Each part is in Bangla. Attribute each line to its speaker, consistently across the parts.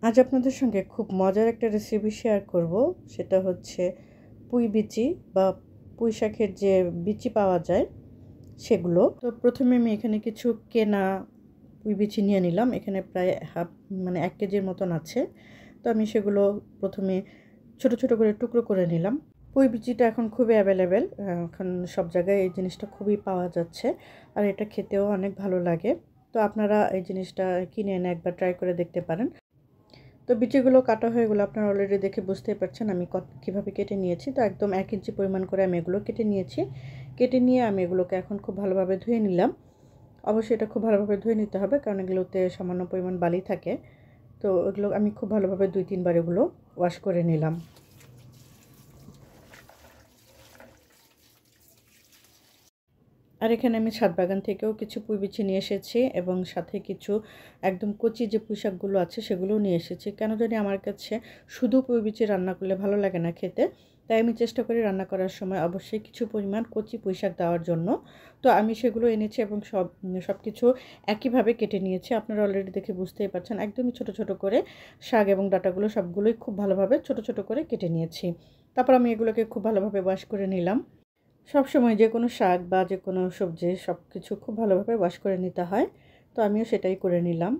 Speaker 1: আজ আপনাদের সঙ্গে খুব মজার একটা রেসিপি শেয়ার করব। সেটা হচ্ছে পুঁই বিচি বা পুঁই শাকের যে বিচি পাওয়া যায় সেগুলো। তো প্রথমে আমি এখানে কিছু কেনা পুঁই বিচি নিয়ে নিলাম। এখানে প্রায় মানে 1 কেজির মতন আছে। তো আমি সেগুলো প্রথমে ছোট ছোট করে টুকরো করে নিলাম। পুঁই বিচিটা এখন খুবই অ্যাভেলেবেল, এখন সব জায়গায় এই জিনিসটা খুবই পাওয়া যাচ্ছে, আর এটা খেতেও অনেক ভালো লাগে। তো আপনারা এই জিনিসটা কিনে এনে একবার ট্রাই করে দেখতে পারেন। তো বিচিগুলো কাটা হয়ে গেলো, আপনারা অলরেডি দেখে বুঝতেই পারছেন আমি কীভাবে কেটে নিয়েছি। তো একদম 1 ইঞ্চি পরিমাণ করে আমি এগুলো কেটে নিয়েছি। কেটে নিয়ে আমি এগুলোকে এখন খুব ভালোভাবে ধুয়ে নিলাম। অবশ্যই এটা খুব ভালোভাবে ধুয়ে নিতে হবে, কারণ এগুলোতে সামান্য পরিমাণ বালি থাকে। তো এগুলো আমি খুব ভালোভাবে 2-3 বার এগুলো ওয়াশ করে নিলাম। আর এখানে আমি ছাদ বাগান থেকেও কিছু পুঁই বিচি নিয়ে এসেছি, এবং সাথে কিছু একদম কচি যে পুঁই শাকগুলো আছে সেগুলোও নিয়ে এসেছি। কেন জানি আমার কাছে শুধু পুঁই বিচি রান্না করলে ভালো লাগে না খেতে, তাই আমি চেষ্টা করি রান্না করার সময় অবশ্যই কিছু পরিমাণ কচি পুঁই শাক দেওয়ার জন্য। তো আমি সেগুলো এনেছি এবং সব কিছু একইভাবে কেটে নিয়েছি। আপনারা অলরেডি দেখে বুঝতেই পারছেন একদমই ছোট ছোট করে শাক এবং ডাঁটাগুলো সবগুলোই খুব ভালোভাবে ছোট ছোট করে কেটে নিয়েছি। তারপর আমি এগুলোকে খুব ভালোভাবে ওয়াশ করে নিলাম। সবসময় যে কোনো শাক বা যে কোনো সবজি সব কিছু খুব ভালোভাবে ওয়াশ করে নিতে হয়। তো আমিও সেটাই করে নিলাম।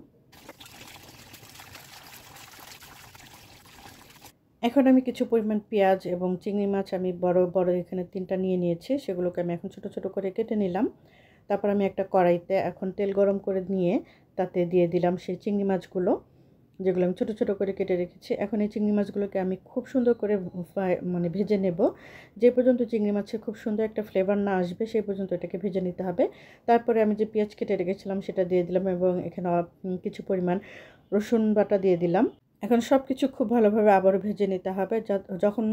Speaker 1: এখন আমি কিছু পরিমাণ পেঁয়াজ এবং চিংড়ি মাছ আমি বড় বড় এখানে 3টা নিয়ে নিয়েছি, সেগুলোকে আমি এখন ছোট ছোট করে কেটে নিলাম। তারপর আমি একটা কড়াইতে এখন তেল গরম করে নিয়ে তাতে দিয়ে দিলাম সেই চিংড়ি মাছগুলো, যেগুলো আমি ছোট ছোট করে কেটে রেখেছি। এখন এই চিংড়ি মাছগুলোকে আমি খুব সুন্দর করে মানে ভেজে নেব। যে পর্যন্ত চিংড়ি মাছের খুব সুন্দর একটা ফ্লেভার না আসবে সেই পর্যন্ত এটাকে ভেজে নিতে হবে। তারপরে আমি যে পেঁয়াজ কেটে রেখেছিলাম সেটা দিয়ে দিলাম, এবং এখানে কিছু পরিমাণ রসুন বাটা দিয়ে দিলাম। এখন সব কিছু খুব ভালোভাবে আবারও ভেজে নিতে হবে। যখন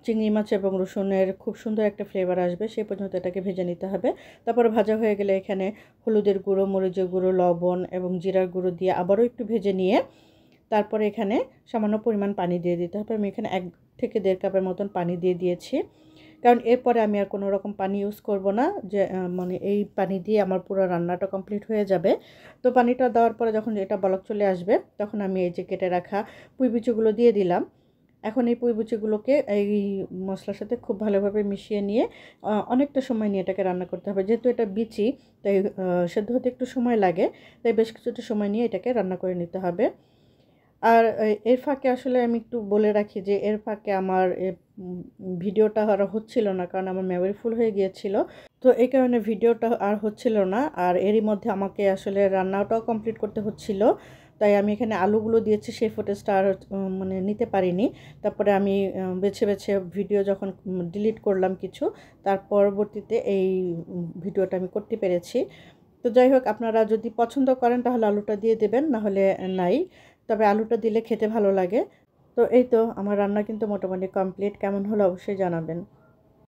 Speaker 1: চিংড়ি মাছ এবং রসুনের খুব সুন্দর একটা ফ্লেভার আসবে সেই পর্যন্ত এটাকে ভেজে নিতে হবে। তারপরে ভাজা হয়ে গেলে এখানে হলুদের গুঁড়ো, মরিচের গুঁড়ো, লবণ এবং জিরার গুঁড়ো দিয়ে আবারও একটু ভেজে নিয়ে তারপরে এখানে সামান্য পরিমাণ পানি দিয়ে দিতে হবে। আমি এখানে 1 থেকে 1.5 কাপের মতন পানি দিয়ে দিয়েছি, কারণ এরপরে আমি আর কোনো রকম পানি ইউজ করব না। যে মানে এই পানি দিয়ে আমার পুরো রান্নাটা কমপ্লিট হয়ে যাবে। তো পানিটা দেওয়ার পরে যখন এটা বলক চলে আসবে তখন আমি এই যে কেটে রাখা পুঁই বিচিগুলো দিয়ে দিলাম। এখন এই পুঁই বিচিগুলোকে এই মশলার সাথে খুব ভালোভাবে মিশিয়ে নিয়ে অনেকটা সময় নিয়ে এটাকে রান্না করতে হবে। যেহেতু এটা বিচি তাই সেদ্ধ হতে একটু সময় লাগে, তাই বেশ কিছুটা সময় নিয়ে এটাকে রান্না করে নিতে হবে। আর এর ফাঁকে আসলে আমি একটু বলে রাখি যে এর ফাঁকে আমার ভিডিওটা আর হচ্ছিল না, কারণ আমার মেমরি ফুল হয়ে গিয়েছিল। তো এই কারণে ভিডিওটা আর হচ্ছিল না, আর এরই মধ্যে আমাকে আসলে রান্নাটাও কমপ্লিট করতে হচ্ছিল। তাই আমি এখানে আলুগুলো দিয়েছি, সেই ফুটেজটা আর মানে নিতে পারিনি। তারপরে আমি বেছে বেছে ভিডিও যখন ডিলিট করলাম কিছু, তার পরবর্তীতে এই ভিডিওটা আমি করতে পেরেছি। তো যাই হোক, আপনারা যদি পছন্দ করেন তাহলে আলুটা দিয়ে দেবেন, নাহলে নাই। তবে আলুটা দিলে খেতে ভালো লাগে। তো এই তো আমার রান্না কিন্তু মোটামুটি কমপ্লিট। কেমন হলো অবশ্যই জানাবেন।